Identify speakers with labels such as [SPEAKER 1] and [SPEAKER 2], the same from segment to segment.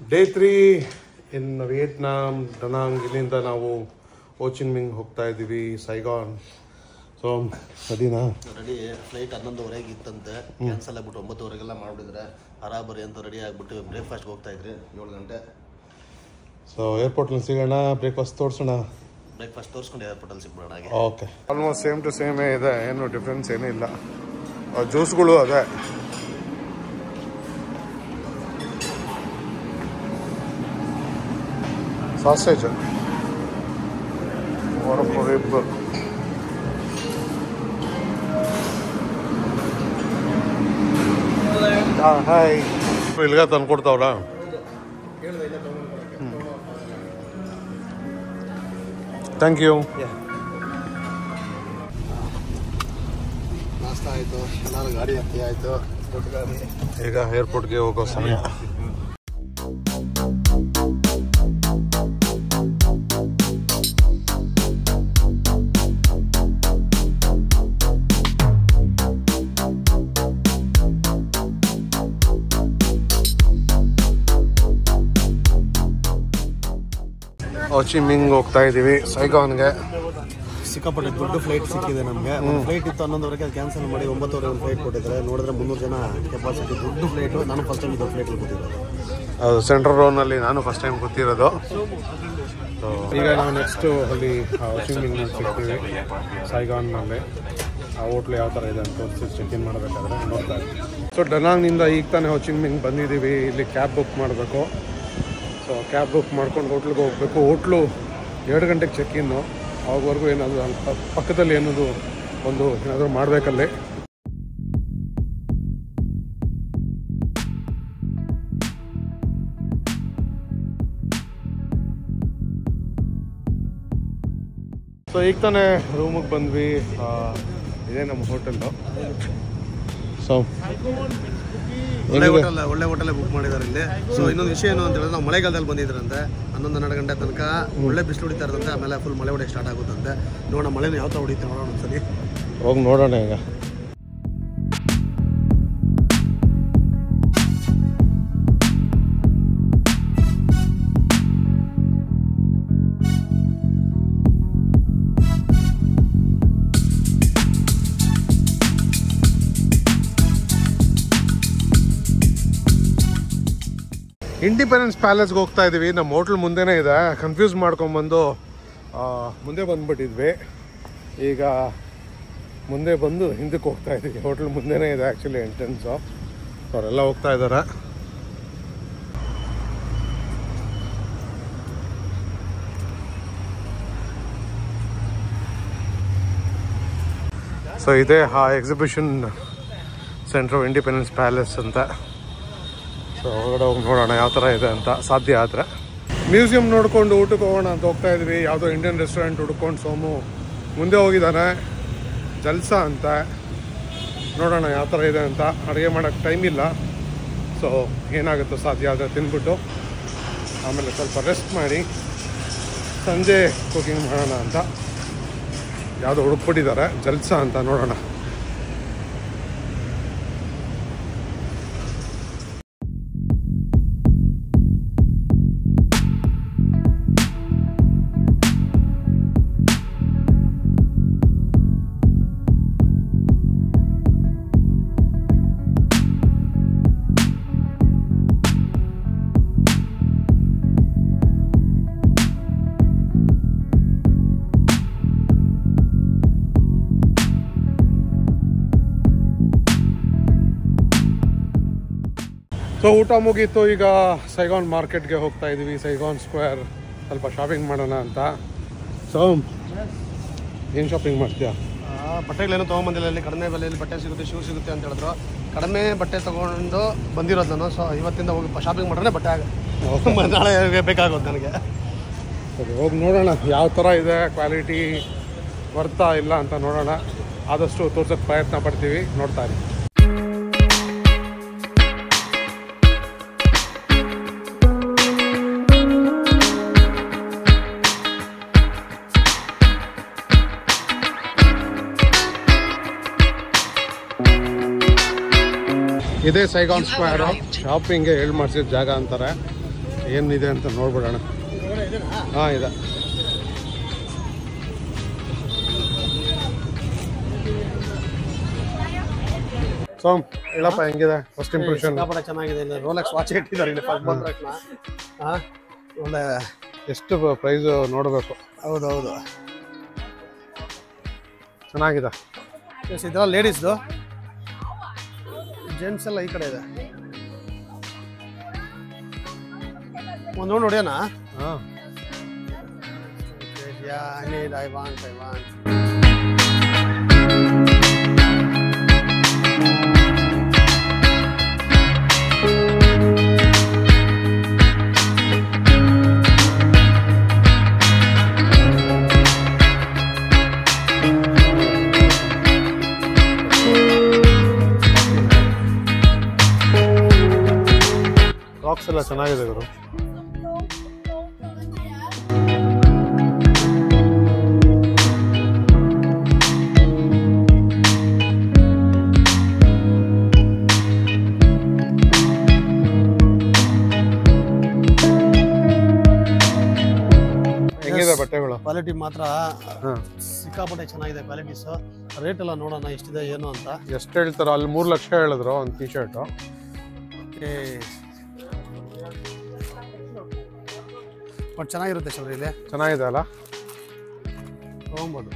[SPEAKER 1] Day 3 ಇನ್ Vietnam ಡನಾಂಗ್. ಇಲ್ಲಿಂದ ನಾವು ಹೋ ಚಿ ಮಿಂಗ್ ಹೋಗ್ತಾ ಇದ್ದೀವಿ, ಸೈಗಾನ್. ಸೊ ರೆಡಿನಾ?
[SPEAKER 2] ರೆಡಿ. ಫ್ಲೈಟ್ 11:30 ಇತ್ತಂತೆ, ಕ್ಯಾನ್ಸಲ್ ಆಗ್ಬಿಟ್ಟು 9:30 ಮಾಡಿಬಿಟ್ಟಿದ್ರೆ ಬರಾಬರಿ ಅಂತ ರೆಡಿ ಆಗಿಬಿಟ್ಟು ಬ್ರೇಕ್ಫಾಸ್ಟ್ಗೆ ಹೋಗ್ತಾ ಇದ್ರಿ 7 ಗಂಟೆ.
[SPEAKER 1] ಸೊ ಏರ್ಪೋರ್ಟ್ನಲ್ಲಿ ಸಿಗೋಣ, ಬ್ರೇಕ್ಫಾಸ್ಟ್ ತೋರಿಸೋಣ.
[SPEAKER 2] ಬ್ರೇಕ್ಫಾಸ್ಟ್ ತೋರಿಸ್ಕೊಂಡು ಏರ್ಪೋರ್ಟಲ್ಲಿ ಸಿಗ್ಬಿಡೋಣ. ಹಾಗೆ
[SPEAKER 1] ಓಕೆ, ಆಲ್ಮೋಸ್ಟ್ ಸೇಮ್ ಟು ಸೇಮೇ ಇದೆ, ಏನು ಡಿಫ್ರೆನ್ಸ್ ಏನೂ ಇಲ್ಲ. ಜ್ಯೂಸ್ಗಳು ಅದೇ. Sausage, rib, hi. ಇಲ್ಲಿಗೆ ತಂದು ಕೊಡ್ತಾವ್ರಾ? Thank you.
[SPEAKER 2] ನಾಷ್ಟ ಆಯಿತು, ಎಲ್ಲರೂ ಗಾಡಿ ಹತ್ತಿ ಆಯಿತು, ದೊಡ್ಡ ಗಾಡಿ.
[SPEAKER 1] ಈಗ ಏರ್ಪೋರ್ಟ್ಗೆ ಹೋಗೋ ಸಮಯ. ಹೋ ಚಿ ಮಿಂಗ್ ಹೋಗ್ತಾ ಇದ್ದೀವಿ, ಸೈಗಾನ್ಗೆ.
[SPEAKER 2] ಸಿಕ್ಕಾಪಟ್ಟೆ ದೊಡ್ಡ ಫ್ಲೈಟ್ ಸಿಕ್ಕಿದೆ ನಮಗೆ. ಫ್ಲೈಟ್ ಇತ್ತು 11:30, ಅದು ಕ್ಯಾನ್ಸಲ್ ಮಾಡಿ 9:30 ಒಂದು ಫ್ಲೈಟ್ ಕೊಟ್ಟಿದ್ದಾರೆ. ನೋಡಿದ್ರೆ 300 ಜನ ಕೆಪಾಸಿಟಿ, ದೊಡ್ಡ ಫ್ಲೈಟು. ನಾನು ಫಸ್ಟ್ ಟೈಮ್ ಇದು ಫ್ಲೈಟಲ್ಲಿ ಕೂತಿರೋದು.
[SPEAKER 1] ಅದು ಸೆಂಟ್ರಲ್ ರೋನಲ್ಲಿ ನಾನು ಫಸ್ಟ್ ಟೈಮ್ ಕೂತಿರೋದು. ಸೊ ಈಗ ನಾವು ನೆಕ್ಸ್ಟು ಅಲ್ಲಿ ಹೋ ಚಿ ಮಿಂಗ್ನಲ್ಲಿ ಸಿಗ್ತೀವಿ, ಸೈಗಾನ್ನಲ್ಲಿ. ಆ ಹೋಟ್ಲು ಯಾವ ಥರ ಇದೆ ಅಂತ ತೋರಿಸಿ ಚೆಕ್ ಇನ್ ಮಾಡಬೇಕಾದ್ರೆ ನೋಡ್ತಾ ಇದ್ದೀವಿ. ಸೊ ಡನಾಂಗ್ನಿಂದ ಈಗ ತಾನೇ ಹೋ ಚಿ ಮಿಂಗ್ ಬಂದಿದ್ದೀವಿ. ಇಲ್ಲಿ ಕ್ಯಾಬ್ ಬುಕ್ ಮಾಡಬೇಕು. ಸೊ ಕ್ಯಾಬ್ ಬುಕ್ ಮಾಡ್ಕೊಂಡು ಹೋಟ್ಲಿಗೆ ಹೋಗಬೇಕು. ಹೋಟ್ಲು 2 ಗಂಟೆಗೆ ಚೆಕ್ ಇನ್ನು. ಅವಾಗವರೆಗೂ ಏನಾದರೂ ಅಲ್ಲಿ ಪಕ್ಕದಲ್ಲಿ ಏನಾದರೂ ಒಂದು ಏನಾದರೂ ಮಾಡಬೇಕಲ್ಲಿ. ಸೊ ಈಗ ತಾನೇ ರೂಮಿಗೆ ಬಂದ್ವಿ. ಇದೇ ನಮ್ಮ ಹೋಟೆಲ್ಲು. ಸೊ
[SPEAKER 2] ಒಳ್ಳೆ ಹೋಟೆಲ್ಲೇ ಬುಕ್ ಮಾಡಿದ್ದಾರೆ ಇಲ್ಲಿ. ಸೊ ಇನ್ನೊಂದು ವಿಷಯ ಏನು ಅಂತ ಹೇಳಿದ್ರೆ, ನಾವು ಮಳೆಗಾಲದಲ್ಲಿ ಬಂದಿದ್ರಂತೆ. 11-12 ಗಂಟೆ ತನಕ ಒಳ್ಳೆ ಬಿಸಿಲು ಹೊಡಿತಾ ಇರ್ತಂತೆ. ಆಮೇಲೆ ಫುಲ್ ಮಳೆ ಹೊಡೆಯಕ್ಕೆ ಸ್ಟಾರ್ಟ್ ಆಗುತ್ತಂತೆ. ನೋಡೋಣ ಮಳೆನ ಯಾವ ಥರ ಹೊಡಿತೀವಿ ನೋಡೋಣ ಒಂದ್ಸರಿ.
[SPEAKER 1] ಹೋಗಿ ನೋಡೋಣ ಈಗ. ಇಂಡಿಪೆಂಡೆನ್ಸ್ ಪ್ಯಾಲೇಸ್ಗೆ ಹೋಗ್ತಾ ಇದ್ದೀವಿ. ನಮ್ಮ ಹೋಟ್ಲ್ ಮುಂದೆನೇ ಇದೆ. ಕನ್ಫ್ಯೂಸ್ ಮಾಡ್ಕೊಂಬಂದು ಮುಂದೆ ಬಂದುಬಿಟ್ಟಿದ್ವಿ. ಈಗ ಮುಂದೆ ಬಂದು ಹಿಂದಕ್ಕೆ ಹೋಗ್ತಾ ಇದ್ದೀವಿ. ಹೋಟ್ಲ್ ಮುಂದೆನೇ ಇದೆ ಆ್ಯಕ್ಚುಲಿ ಎಂಟ್ರೆನ್ಸು. ಅವರೆಲ್ಲ ಹೋಗ್ತಾ ಇದ್ದಾರೆ. ಸೊ ಇದೇ exhibition centre of independence palace ಅಂತ. ಸೊ ಹೊರಗಡೆ ಹೋಗಿ ನೋಡೋಣ ಯಾವ ಥರ ಇದೆ ಅಂತ, ಸಾಧ್ಯ ಆದರೆ. ಮ್ಯೂಸಿಯಂ ನೋಡ್ಕೊಂಡು ಊಟಕ್ಕೆ ಹೋಗೋಣ ಅಂತ ಹೋಗ್ತಾ ಇದ್ವಿ. ಯಾವುದೋ ಇಂಡಿಯನ್ ರೆಸ್ಟೋರೆಂಟ್ ಹುಡ್ಕೊಂಡು ಸೋಮು ಮುಂದೆ ಹೋಗಿದ್ದಾನೆ, ಜಲ್ಸಾ ಅಂತ. ನೋಡೋಣ ಯಾವ ಥರ ಇದೆ ಅಂತ. ಅಡುಗೆ ಮಾಡೋಕ್ಕೆ ಟೈಮ್ ಇಲ್ಲ. ಸೊ ಏನಾಗುತ್ತೋ ಸಾಧ್ಯ ಆದರೆ ತಿಂದ್ಬಿಟ್ಟು ಆಮೇಲೆ ಸ್ವಲ್ಪ ರೆಸ್ಟ್ ಮಾಡಿ ಸಂಜೆ ಕುಕಿಂಗ್ ಮಾಡೋಣ ಅಂತ. ಯಾವುದೋ ಹುಡುಕ್ಬಿಟ್ಟಿದ್ದಾರೆ, ಜಲ್ಸಾ ಅಂತ. ನೋಡೋಣ. ಸೊ ಊಟ ಮುಗೀತು. ಈಗ ಸೈಗಾನ್ ಮಾರ್ಕೆಟ್ಗೆ ಹೋಗ್ತಾ ಇದ್ದೀವಿ, ಸೈಗಾನ್ ಸ್ಕ್ವೇರ್. ಸ್ವಲ್ಪ ಶಾಪಿಂಗ್ ಮಾಡೋಣ ಅಂತ. ಸೊ ಏನು ಶಾಪಿಂಗ್ ಮಾಡ್ತೀಯಾ?
[SPEAKER 2] ಬಟ್ಟೆಗಳೇನು ತೊಗೊಂಬಂದಿಲ್ಲ. ಇಲ್ಲಿ ಕಡಿಮೆ ಬೆಲೆಯಲ್ಲಿ ಬಟ್ಟೆ ಸಿಗುತ್ತೆ, ಶೂ ಸಿಗುತ್ತೆ ಅಂತ ಹೇಳಿದ್ರು. ಕಡಿಮೆ ಬಟ್ಟೆ ತೊಗೊಂಡು ಬಂದಿರೋದು ನಾನು. ಸೊ ಇವತ್ತಿಂದ ಹೋಗಿ ಶಾಪಿಂಗ್ ಮಾಡಿದ್ರೆ ಬಟ್ಟೆ ನಾಳೆ ಬೇಕಾಗೋದು ನನಗೆ.
[SPEAKER 1] ಸರಿ, ಹೋಗಿ ನೋಡೋಣ ಯಾವ ಥರ ಇದೆ, ಕ್ವಾಲಿಟಿ ವರ್ತಾ ಇಲ್ಲ ಅಂತ ನೋಡೋಣ. ಆದಷ್ಟು ತೋರ್ಸೋಕ್ಕೆ ಪ್ರಯತ್ನ ಪಡ್ತೀವಿ. ನೋಡ್ತಾ ಇರಿ. ಇದೇ ಸೈಗಾನ್ ಸ್ಕ್ವೇರ್. ಶಾಪಿಂಗ್ಗೆ ಹೇಳಿ ಮಾಡಿಸಿದ ಜಾಗ ಅಂತಾರೆ. ಏನಿದೆ ಅಂತ ನೋಡ್ಬಿಡೋಣ. ಹಾಂ ಇದೆ. ಸೊ ಹೇಳಪ್ಪ ಹೆಂಗಿದೆ ಫಸ್ಟ್ ಇಂಪ್ರೆಷನ್?
[SPEAKER 2] ಚೆನ್ನಾಗಿದೆ. ರೋಲೆಕ್ಸ್ ವಾಚ್ ಇಟ್ಟಿದ್ದಾರೆ ಇಲ್ಲಿ ಫಸ್ಟ್ ಬಂದ ತಕ್ಷಣ. ಒಳ್ಳೆ
[SPEAKER 1] ಎಷ್ಟು ಪ್ರೈಸ್ ನೋಡಬೇಕು.
[SPEAKER 2] ಹೌದೌದು
[SPEAKER 1] ಚೆನ್ನಾಗಿದೆ.
[SPEAKER 2] ಇದೆಲ್ಲ ಲೇಡೀಸ್ದು, ಜೆಂಟ್ಸ್ ಎಲ್ಲ ಈ ಕಡೆ ಇದೆ. ಒಂದು ನೋಡೋಣ.
[SPEAKER 1] ಹಾಂ
[SPEAKER 2] I want.
[SPEAKER 1] ರಾಕ್ಸ್ ಎಲ್ಲ ಚೆನ್ನಾಗಿದೆ ಗುರು. ಹೆಂಗಿದೆ ಬಟ್ಟೆಗಳು?
[SPEAKER 2] ಕ್ವಾಲಿಟಿ ಮಾತ್ರ ಸಿಕ್ಕಾಪಟ್ಟೆ ಚೆನ್ನಾಗಿದೆ. ಕ್ವಾಲಿಟೀಸ್ ರೇಟ್ ಎಲ್ಲ ನೋಡೋಣ ಎಷ್ಟಿದೆ ಏನು ಅಂತ.
[SPEAKER 1] ಎಷ್ಟು ಹೇಳ್ತಾರೋ ಅಲ್ಲಿ 3 ಲಕ್ಷ ಹೇಳಿದ್ರು ಒಂದು ಟಿ ಶರ್ಟು.
[SPEAKER 2] ಬಟ್ ಚೆನ್ನಾಗಿರುತ್ತೆ ಸರ್, ಇಲ್ಲಿ
[SPEAKER 1] ಚೆನ್ನಾಗಿದೆ ಅಲ್ಲ,
[SPEAKER 2] ತೊಗೊಬೋದು.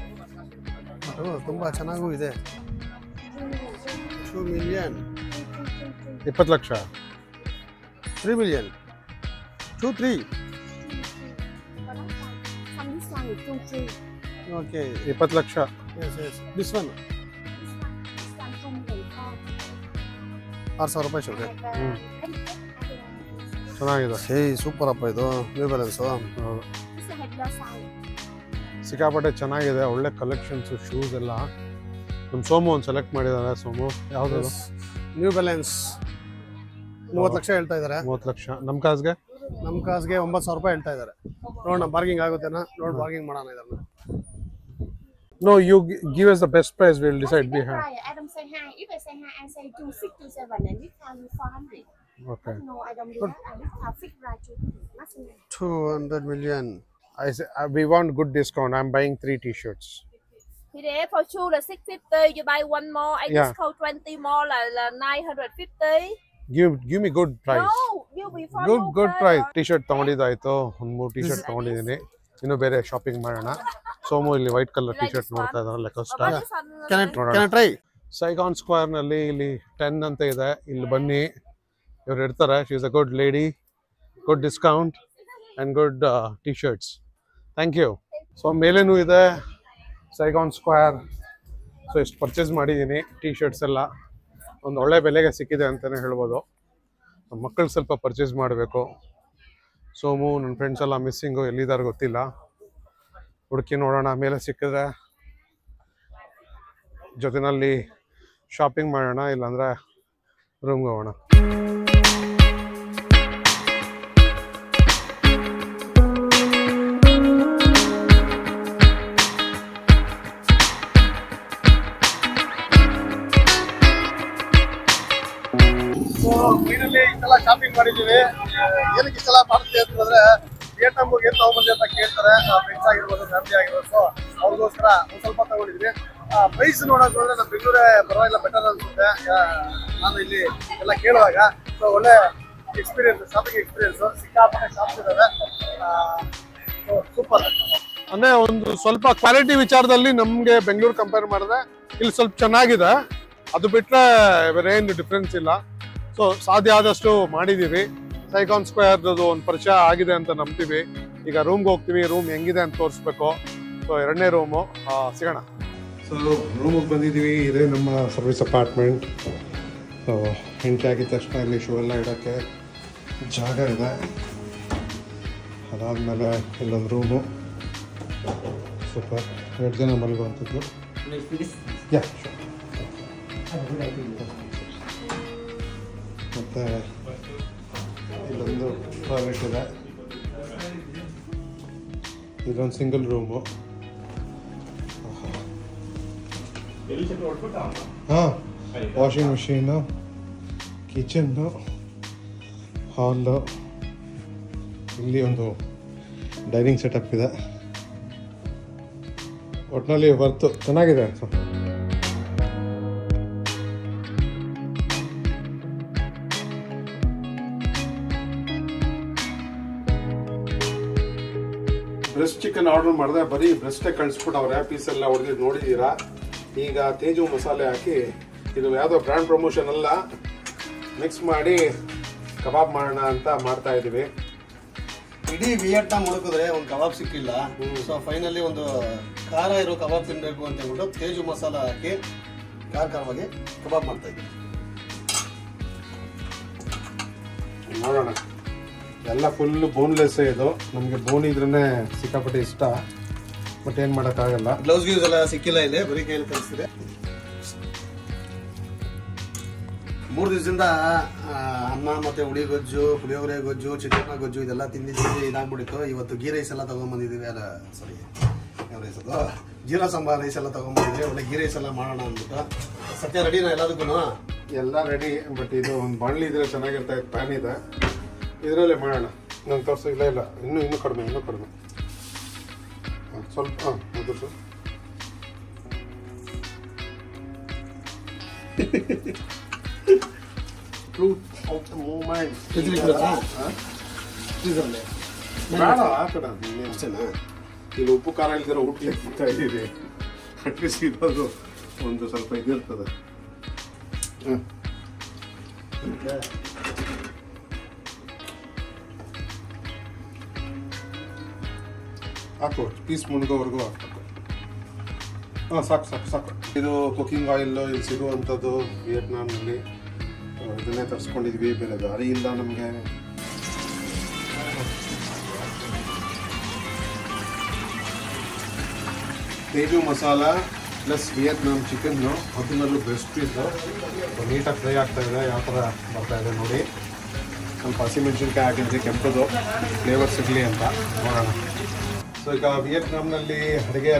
[SPEAKER 2] ತುಂಬ ಚೆನ್ನಾಗೂ ಇದೆ. 2 million,
[SPEAKER 1] 20 lakh,
[SPEAKER 2] 3 million, 2, 3. Okay.
[SPEAKER 1] 20 lakh.
[SPEAKER 2] Yes. This one. 6,000 ರೂಪಾಯಿ ಸರ್.
[SPEAKER 1] ಚೆನ್ನಾಗಿದೆ.
[SPEAKER 2] ಸೂಪರ್ ಅಪ್ಪ ಇದು ನ್ಯೂ ಬ್ಯಾಲೆನ್ಸು.
[SPEAKER 1] ಸಿಕ್ಕಾಪಟ್ಟೆ ಚೆನ್ನಾಗಿದೆ. ಒಳ್ಳೆ ಕಲೆಕ್ಷನ್ಸು ಶೂಸ್ ಎಲ್ಲ. ನಮ್ಮ ಸೋಮು ಒಂದು ಸೆಲೆಕ್ಟ್ ಮಾಡಿದ್ದಾರೆ. ಸೋಮು ಯಾವುದು?
[SPEAKER 2] ನ್ಯೂ ಬ್ಯಾಲೆನ್ಸ್ 30 ಲಕ್ಷ ಹೇಳ್ತಾ ಇದ್ದಾರೆ.
[SPEAKER 1] 30 ಲಕ್ಷ. ನಮ್ಮ ಕಾಸ್ಗೆ
[SPEAKER 2] 9,000 ರೂಪಾಯಿ ಹೇಳ್ತಾ ಇದ್ದಾರೆ. ನೋಡೋಣ ಬಾರ್ಗಿಂಗ್ ಆಗುತ್ತೇನಾ, ನೋಡಿ ಬಾರ್ಗಿಂಗ್ ಮಾಡೋಣ ಇದನ್ನು.
[SPEAKER 1] No, you give us the best price. We'll decide. We have.
[SPEAKER 3] Adam say hi. If I say hi, I say 26 to 7, and this time 400.
[SPEAKER 1] Okay.
[SPEAKER 3] No, I don't do that. And this time fixed right to maximum.
[SPEAKER 2] 200 million.
[SPEAKER 1] I say we want good discount. I'm buying 3 t-shirts.
[SPEAKER 3] Here for sure là 650. You buy one more, I discount 20 more là 950.
[SPEAKER 1] Give me good price.
[SPEAKER 3] No, you be for
[SPEAKER 1] good price. T-shirt ತಗೊಂಡಿದ್ದಾಯ್ತು. ಒಂದು 3 t-shirt ತಗೊಂಡಿದ್ದೀನಿ. ಇನ್ನು ಬೇರೆ shopping ಮಾಡೋಣ. ಸೋಮು ಇಲ್ಲಿ white colour T-shirt ನೋಡ್ತಾ ಇದ್ದಾರೆ. Lacoste.
[SPEAKER 2] Can I try?
[SPEAKER 1] Saigon Square ನಲ್ಲಿ ಇಲ್ಲಿ 10 ಅಂತ ಇದೆ. ಇಲ್ಲಿ ಬನ್ನಿ, ಇವ್ರು ಇರ್ತಾರೆ. She is a good lady. Good discount and good T-shirts. Thank you. So ಮೇಲೇನೂ ಇದೆ ಸೈಗಾನ್ ಸ್ಕ್ವೇರ್. ಸೊ ಇಷ್ಟು ಪರ್ಚೇಸ್ ಮಾಡಿದ್ದೀನಿ. ಟಿ-ಶರ್ಟ್ಸ್ ಎಲ್ಲ ಒಂದು ಒಳ್ಳೆ ಬೆಲೆಗೆ ಸಿಕ್ಕಿದೆ ಅಂತಲೇ ಹೇಳ್ಬೋದು. ನಮ್ಮ ಮಕ್ಕಳು ಸ್ವಲ್ಪ ಪರ್ಚೇಸ್ ಮಾಡಬೇಕು. ಸೋಮು ನನ್ನ ಫ್ರೆಂಡ್ಸ್ ಎಲ್ಲ ಮಿಸ್ಸಿಂಗು, ಎಲ್ಲಿದ್ದಾರೆ ಗೊತ್ತಿಲ್ಲ. ಹುಡುಕಿ ನೋಡೋಣ, ಮೇಲೆ ಸಿಕ್ಕಿದ್ರೆ ಜೊತೆನಲ್ಲಿ ಶಾಪಿಂಗ್ ಮಾಡೋಣ, ಇಲ್ಲಾಂದರೆ ರೂಮ್ಗೆ ಹೋಗೋಣ.
[SPEAKER 2] ಫೈನಲಿ ಇಷ್ಟೆಲ್ಲ ಶಾಪಿಂಗ್ ಮಾಡಿದ್ದೀವಿ. ಏನಕ್ಕೆ ಇಷ್ಟೆಲ್ಲ ಮಾಡ್ತೀವಿ ಅಂತಂದ್ರೆ ವಿಯೆಟ್ನಾಮ್ ಏನು ತಗೊಂಡ್ಬಂದಿ ಅಂತ ಕೇಳ್ತಾರೆ, ಫ್ರೆಂಡ್ಸ್ ಆಗಿರ್ಬೋದು, ಫ್ಯಾಮಿಲಿ ಆಗಿರ್ಬೋದು. ಸೊ ಅವ್ರಿಗೋಸ್ಕರ ಒಂದು ಸ್ವಲ್ಪ ತಗೊಂಡಿದ್ವಿ. ಪ್ರೈಸ್ ನೋಡೋಕೆ ಹೋದ್ರೆ ನಮ್ಮ ಬೆಂಗಳೂರೇ ಪರವಾಗಿಲ್ಲ, ಬೆಟರ್ ಅನ್ಸುತ್ತೆ. ನಾನು ಇಲ್ಲಿ ಎಲ್ಲ ಕೇಳುವಾಗ ಸೊ ಒಳ್ಳೆ ಎಕ್ಸ್ಪೀರಿಯನ್ಸ್, ಶಾಪಿಂಗ್ ಎಕ್ಸ್ಪೀರಿಯನ್ಸ್. ಸಿಕ್ಕಾಪಟ್ಟೆ ಶಾಪ್ಸ್ ಇದ್ದಾವೆ. ಸೂಪರ್.
[SPEAKER 1] ಅಂದರೆ ಒಂದು ಸ್ವಲ್ಪ ಕ್ವಾಲಿಟಿ ವಿಚಾರದಲ್ಲಿ ನಮಗೆ ಬೆಂಗಳೂರು ಕಂಪೇರ್ ಮಾಡಿದ್ರೆ ಇಲ್ಲಿ ಸ್ವಲ್ಪ ಚೆನ್ನಾಗಿದೆ. ಅದು ಬಿಟ್ಟರೆ ಬೇರೆ ಏನು ಡಿಫ್ರೆನ್ಸ್ ಇಲ್ಲ. ಸೊ ಸಾಧ್ಯ ಆದಷ್ಟು ಮಾಡಿದ್ದೀವಿ. ಸೈಗಾನ್ ಸ್ಕ್ವೇರ್ದು ಒಂದು ಪರಿಚಯ ಆಗಿದೆ ಅಂತ ನಂಬ್ತೀವಿ. ಈಗ ರೂಮ್ಗೆ ಹೋಗ್ತೀವಿ, ರೂಮ್ ಹೆಂಗಿದೆ ಅಂತ ತೋರಿಸ್ಬೇಕು. ಸೊ 2ನೇ ರೂಮು ಸಿಗೋಣ. ಸೊ ರೂಮಿಗೆ ಬಂದಿದ್ದೀವಿ. ಇದೇ ನಮ್ಮ ಸರ್ವಿಸ್ ಅಪಾರ್ಟ್ಮೆಂಟ್. ಸೊ ಎಂಟ್ರಿ ಆಗಿದ ತಕ್ಷಣ ಇಲ್ಲಿ ಶೂ ಎಲ್ಲ ಇಡೋಕ್ಕೆ ಜಾಗ ಇದೆ. ಅದಾದಮೇಲೆ ಇಲ್ಲೊಂದು ರೂಮು. ಸೂಪರ್. 2 ಜನ ಮಲಗುವಂಥದ್ದು. ಯಾ ಮತ್ತು ಇಲ್ಲೊಂದು ಟಾಯ್ಲೆಟ್ ಇದೆ. ಇದೊಂದು ಸಿಂಗಲ್ ರೂಮು. ಹಾಂ, ವಾಷಿಂಗ್ ಮಿಷೀನು, ಕಿಚನ್ನು, ಹಾಲು, ಇಲ್ಲಿ ಒಂದು ಡೈನಿಂಗ್ ಸೆಟಪ್ ಇದೆ. ಒಟ್ಟಿನಲ್ಲಿ ವರ್ತು ಚೆನ್ನಾಗಿದೆ. ಬ್ರೆಸ್ಟ್ ಚಿಕನ್ ಆರ್ಡರ್ ಮಾಡಿದೆ, ಬರೀ ಬ್ರೆಸ್ಟೇ ಕಳಿಸ್ಬಿಟ್ಟವ್ರೆ, ಪೀಸೆಲ್ಲ ಹೊಡೆದಿದ್ದು ನೋಡಿದ್ದೀರಾ. ಈಗ ತೇಜು ಮಸಾಲೆ ಹಾಕಿ, ಇದು ಯಾವುದೋ ಬ್ರ್ಯಾಂಡ್ ಪ್ರಮೋಷನ್ ಅಲ್ಲ, ಮಿಕ್ಸ್ ಮಾಡಿ ಕಬಾಬ್ ಮಾಡೋಣ ಅಂತ ಮಾಡ್ತಾ ಇದ್ದೀವಿ.
[SPEAKER 2] ಇಡೀ ವಿಯಟ್ನಾಂ ಹುಡುಕಿದ್ರೆ ಒಂದು ಕಬಾಬ್ ಸಿಕ್ಕಿಲ್ಲ. ಸೊ ಫೈನಲಿ ಒಂದು ಖಾರ ಇರೋ ಕಬಾಬ್ ತಿನ್ಬೇಕು ಅಂತ ಹೇಳ್ಬಿಟ್ಟು ತೇಜು ಮಸಾಲ ಹಾಕಿ ಖಾರವಾಗಿ ಕಬಾಬ್ ಮಾಡ್ತಾ ಇದ್ದೀವಿ.
[SPEAKER 1] ನೋಡೋಣ. ಎಲ್ಲ ಫುಲ್ ಬೋನ್ಲೆಸ್ ಇದು. ನಮಗೆ ಬೋನ್ ಇದ್ರೇ ಸಿಕ್ಕಾಪಟ್ಟೆ ಇಷ್ಟ, ಬಟ್ ಏನು ಮಾಡೋಕ್ಕಾಗಲ್ಲ.
[SPEAKER 2] ಗ್ಲೌಸ್ ಗ್ಯೂಸ್ ಎಲ್ಲ ಸಿಕ್ಕಿಲ್ಲ ಇಲ್ಲಿ, ಬರೀ ಕೈಯಲ್ಲಿ ಕಲಿಸ್ತಿದೆ. 3 ದಿವಸದಿಂದ ಅನ್ನ ಮತ್ತೆ ಹುಳಿ ಗೊಜ್ಜು, ಪುಳಿಯೋಗರೆ ಗೊಜ್ಜು, ಚಿತ್ರಾನ್ನ ಗೊಜ್ಜು ಇದೆಲ್ಲ ತಿಂದು ಇದಾಗ್ಬಿಟ್ಟಿತ್ತು. ಇವತ್ತು ಗೀ ರೈಸ್ ಎಲ್ಲ ತಗೊಂಡ್ಬಂದಿದ್ದೀವಿ. ಸಾರಿ, ಯಾವ ರೈಸ್ ಅದು, ಜೀರಾ ಸಾಂಬಾರ್ ರೈಸ್ ಎಲ್ಲ ತಗೊಂಡ್ಬಂದಿದ್ವಿ. ಒಳ್ಳೆ ಗೀ ರೈಸ್ ಎಲ್ಲ ಮಾಡೋಣ ಅಂದ್ಬಿಟ್ಟು. ಸತ್ಯ ರೆಡಿನಾ ಎಲ್ಲದಕ್ಕೂ?
[SPEAKER 1] ಎಲ್ಲ ರೆಡಿ, ಬಟ್ ಇದು ಒಂದು ಬಾಣಲಿ ಇದ್ರೆ ಚೆನ್ನಾಗಿರ್ತಾ ಇತ್ತು. ಪ್ಯಾನ್ ಇದೆ, ಇದರಲ್ಲೇ ಮಾಡೋಣ. ನಾನು ತೋರಿಸೋ ಇಲ್ಲ ಇನ್ನೂ ಕಡಿಮೆ ಸ್ವಲ್ಪ. ಅದು ಟ್ರೂತ್ ಆಫ್ ದ ಮೂಮೆಂಟ್. ಬೇಡ ಆ ಕಡೆ ಇಲ್ಲಿ ಉಪ್ಪು ಖಾರ ಇಲ್ದಿರೋ ಊಟಕ್ಕೆ ತಿಂತಾ ಇದ್ದೀವಿ. ಅಟ್ಲೀಸ್ಟ್ ಇರೋದು ಒಂದು ಸ್ವಲ್ಪ ಇದಿರ್ತದೆ. ಹಾಕು, ಪೀಸ್ ಮುಳುಗೋವರೆಗೂ ಹಾಕ್ಬೇಕು. ಸಾಕು. ಇದು ಕುಕಿಂಗ್ ಆಯಿಲ್ ಇಲ್ಲಿ ಸಿಗುವಂಥದ್ದು ವಿಯೆಟ್ನಾಂನಲ್ಲಿ. ಇದನ್ನೇ ತರಿಸ್ಕೊಂಡಿದ್ವಿ, ಬೇರೆ ದಾರಿ ಇಲ್ಲ ನಮಗೆ. Teju masala plus Vietnam chicken, ಅದನ್ನಲ್ಲೂ ಬೆಸ್ಟ್ ಪೀಸು ನೀಟಾಗಿ ಫ್ರೈ ಆಗ್ತಾ ಇದೆ. ಯಾವ ಥರ ಬರ್ತಾ ಇದೆ ನೋಡಿ. ಸ್ವಲ್ಪ ಹಸಿಮೆಣಸಿನ್ಕಾಯಿ ಹಾಕಿದ್ವಿ, ಕೆಂಪದು ಫ್ಲೇವರ್ ಸಿಗಲಿ ಅಂತ. ನೋಡೋಣ. ಸೊ ಈಗ ವಿಯೆಟ್ನಾಂನಲ್ಲಿ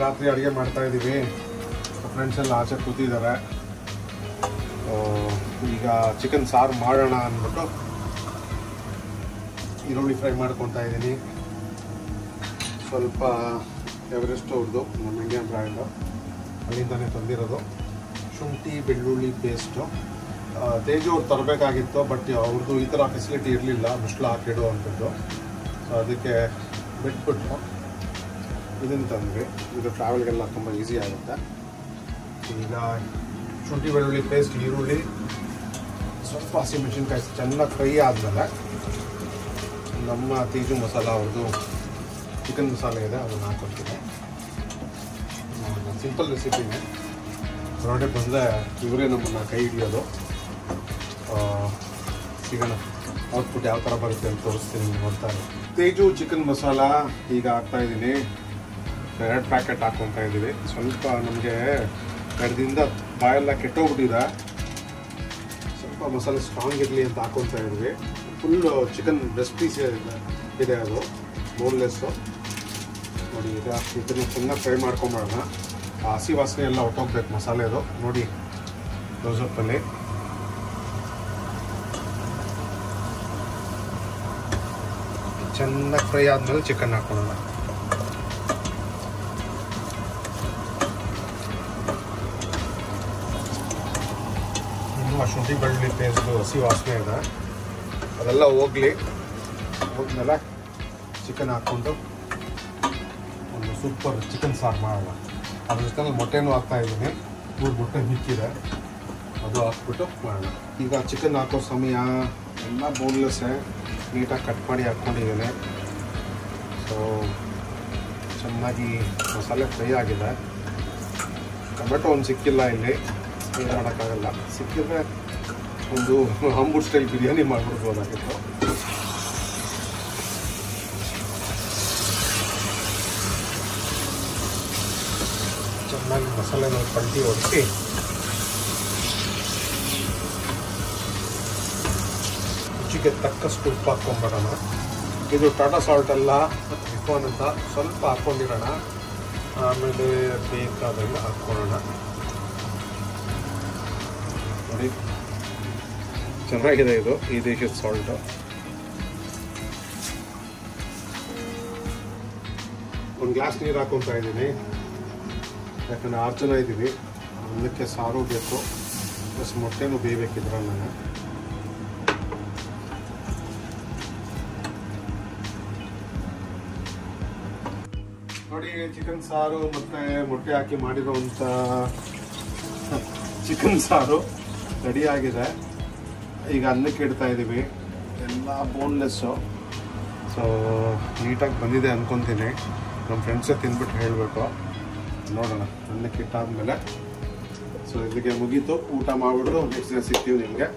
[SPEAKER 1] ರಾತ್ರಿ ಅಡುಗೆ ಮಾಡ್ತಾ ಇದ್ದೀವಿ. ಫ್ರೆಂಡ್ಸ್ ಎಲ್ಲ ಆಚೆ ಕೂತಿದ್ದಾರೆ. ಈಗ ಚಿಕನ್ ಸಾರು ಮಾಡೋಣ ಅಂದ್ಬಿಟ್ಟು ಈರುಳ್ಳಿ ಫ್ರೈ ಮಾಡ್ಕೊತಾ ಇದ್ದೀನಿ. ಸ್ವಲ್ಪ ಎವರೆಸ್ಟ್ ಅವ್ರದ್ದು, ನಮ್ಮ ಇಂಡಿಯನ್ ಬ್ರ್ಯಾಂಡು, ಅಲ್ಲಿಂದನೇ ತಂದಿರೋದು. ಶುಂಠಿ ಬೆಳ್ಳುಳ್ಳಿ ಪೇಸ್ಟು ತೇಜು ಅವ್ರು ತರಬೇಕಾಗಿತ್ತು, ಬಟ್ ಅವ್ರದ್ದು ಈ ಥರ ಫೆಸಿಲಿಟಿ ಇರಲಿಲ್ಲ, ಮುಸ್ಲು ಹಾಕಿಡುವಂಥದ್ದು. ಸೊ ಅದಕ್ಕೆ ಬಿಟ್ಬಿಟ್ಟು ಇದನ್ನು ತಂದ್ವಿ. ಇದು ಟ್ರಾವೆಲ್ಗೆಲ್ಲ ತುಂಬ ಈಸಿ ಆಗುತ್ತೆ. ಈಗ ಶುಂಠಿ ಬೆಳ್ಳುಳ್ಳಿ ಪೇಸ್ಟ್, ಈರುಳ್ಳಿ, ಸ್ವಲ್ಪ ಹಸಿಮೆಣಸಿನ್ಕಾಯಿ ಚೆನ್ನಾಗಿ ಫ್ರೈ ಆದಮೇಲೆ ನಮ್ಮ ತೇಜು ಮಸಾಲ ಅವ್ರದ್ದು ಚಿಕನ್ ಮಸಾಲೆ ಇದೆ, ಅದನ್ನು ಹಾಕ್ಕೊಡ್ತೀನಿ. ಸಿಂಪಲ್ ರೆಸಿಪಿನೇ. ಹೊರಗಡೆ ಬಂದರೆ ಇವರೇ ನಮ್ಮನ್ನು ಕೈ ಹಿಡಿಯೋದು. ಸಿಗೋಣ ಔಟ್ಪುಟ್ ಯಾವ ಥರ ಬರುತ್ತೆ ಅಂತ ತೋರಿಸ್ತೀನಿ, ನೋಡ್ತಾರೆ. ತೇಜು ಚಿಕನ್ ಮಸಾಲ ಈಗ ಹಾಕ್ತಾಯಿದ್ದೀನಿ. 2 ಪ್ಯಾಕೆಟ್ ಹಾಕ್ಕೊತಾ ಇದ್ದೀವಿ. ಸ್ವಲ್ಪ ನಮಗೆ 2 ದಿನದ ಬಾಯೆಲ್ಲ ಕೆಟ್ಟೋಗ್ಬಿಟ್ಟಿದೆ, ಸ್ವಲ್ಪ ಮಸಾಲೆ ಸ್ಟ್ರಾಂಗ್ ಇರಲಿ ಅಂತ ಹಾಕ್ಕೊತಾ ಇದ್ವಿ. ಫುಲ್ಲು ಚಿಕನ್ ಬ್ರೆಸ್ಟ್ ಪೀಸ್ ಇದೆ, ಅದು ಬೋನ್ಲೆಸ್ಸು ನೋಡಿ. ಈಗ ಇದನ್ನು ಚೆನ್ನಾಗಿ ಫ್ರೈ ಮಾಡ್ಕೊಂಬರೋಣ. ಆ ಹಸಿ ವಾಸನೆ ಎಲ್ಲ ಹೊಟ್ಟೋಗ್ಬೇಕು ಮಸಾಲೆದು ನೋಡಿ. ಕ್ಲೋಸಪ್ಪಲ್ಲಿ ಚೆನ್ನಾಗಿ ಫ್ರೈ ಆದಮೇಲೆ ಚಿಕನ್ ಹಾಕೊಳ್ಳೋಣ. ಇನ್ನೂ ಶುಂಠಿ ಬೆಳ್ಳುಳ್ಳಿ ಪೇಸ್ಟು ಹಸಿ ವಾಸನೆ ಇದೆ, ಅದೆಲ್ಲ ಹೋದ್ಮೇಲೆ ಚಿಕನ್ ಹಾಕ್ಕೊಂಡು ಒಂದು ಸೂಪರ್ ಚಿಕನ್ ಸಾರು ಮಾಡೋಣ. ಅದ್ರ ಜೊತೆ ಮೊಟ್ಟೆನೂ ಹಾಕ್ತಾಯಿದ್ದೀನಿ. 3 ಮೊಟ್ಟೆ ಮಿಕ್ಕಿದೆ, ಅದು ಹಾಕ್ಬಿಟ್ಟು ಮಾಡೋಣ. ಈಗ ಚಿಕನ್ ಹಾಕೋ ಸಮಯ. ಎಲ್ಲ ಬೋನ್ಲೆಸ್ಸೇ ನೀಟಾಗಿ ಕಟ್ ಮಾಡಿ ಹಾಕ್ಕೊಂಡಿದ್ದೀನಿ. ಸೊ ಚೆನ್ನಾಗಿ ಮಸಾಲೆ ಫ್ರೈ ಆಗಿದೆ. ಟೊಮೆಟೊ ಒಂದು ಸಿಕ್ಕಿಲ್ಲ ಇಲ್ಲಿ, ಏನು ಮಾಡೋಕ್ಕಾಗಲ್ಲ. ಸಿಕ್ಕಿದ್ರೆ ಒಂದು ಆಂಬೂರ್ ಸ್ಟೈಲ್ ಬಿರಿಯಾನಿ ಮಾಡಿಬಿಡ್ಬೋದಾಗಿತ್ತು. ಚೆನ್ನಾಗಿ ಮಸಾಲೆನ ಪಲ್ಟಿ ಹೊಡಿಸಿ ರುಚಿಗೆ ತಕ್ಕಷ್ಟು ಉಪ್ಪು ಹಾಕ್ಕೊಂಡ್ಬಿಡೋಣ. ಇದು ಟಾಟಾ ಸಾಲ್ಟ್ ಎಲ್ಲ ರಿಫಾನ್ ಅಂತ ಸ್ವಲ್ಪ ಹಾಕ್ಕೊಂಡಿರೋಣ. ಆಮೇಲೆ ಬೇಕಾದಂಗ ಹಾಕ್ಕೊಳ್ಳೋಣ. ನೋಡಿ ಚೆನ್ನಾಗಿದೆ ಇದು, ಈ ದೇಶದ ಸಾಲ್ಟು. ಒಂದು ಗ್ಲಾಸ್ ನೀರು ಹಾಕೊತಾ ಇದ್ದೀನಿ, ಯಾಕಂದರೆ 6 ಜನ ಇದ್ದೀವಿ. ಅನ್ನಕ್ಕೆ ಸಾರು ಬೇಕು, ಪ್ಲಸ್ ಮೊಟ್ಟೆನೂ ಬೇಯಬೇಕಿದ್ರಲ್ಲಿ ನಾನು. ನೋಡಿ ಚಿಕನ್ ಸಾರು ಮತ್ತು ಮೊಟ್ಟೆ ಹಾಕಿ ಮಾಡಿರೋವಂಥ ಚಿಕನ್ ಸಾರು ರೆಡಿ ಆಗಿದೆ. ಈಗ ಅನ್ನಕ್ಕೆ ಇಡ್ತಾ ಇದ್ದೀವಿ, ಎಲ್ಲ ಬೋನ್ಲೆಸ್ಸು. ಸೊ ನೀಟಾಗಿ ಬಂದಿದೆ ಅಂದ್ಕೊತೀನಿ. ನಮ್ಮ ಫ್ರೆಂಡ್ಸೇ ತಿಂದ್ಬಿಟ್ಟು ಹೇಳಬೇಕು. ನೋಡೋಣ ಅನ್ನಕ್ಕೆ ಇಟ್ಟಾದ್ಮೇಲೆ. ಸೊ ಇಲ್ಲಿಗೆ ಮುಗೀತು, ಊಟ ಮಾಡಿಬಿಟ್ಟು ನೆಕ್ಸ್ಟ್ ದಿನ ಸಿಗ್ತೀವಿ ನಿಮಗೆ.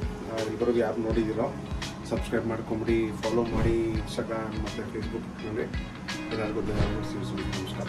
[SPEAKER 1] ಇಬ್ಬರಿಗೆ ಯಾರು ನೋಡಿದ್ದೀರೋ ಸಬ್ಸ್ಕ್ರೈಬ್ ಮಾಡ್ಕೊಂಬಿಡಿ, ಫಾಲೋ ಮಾಡಿ ಇನ್ಸ್ಟಾಗ್ರಾಮ್ ಮತ್ತು ಫೇಸ್ಬುಕ್ನಲ್ಲಿ. ಎಲ್ಲರಿಗೂ ನಮಸ್ಕಾರ.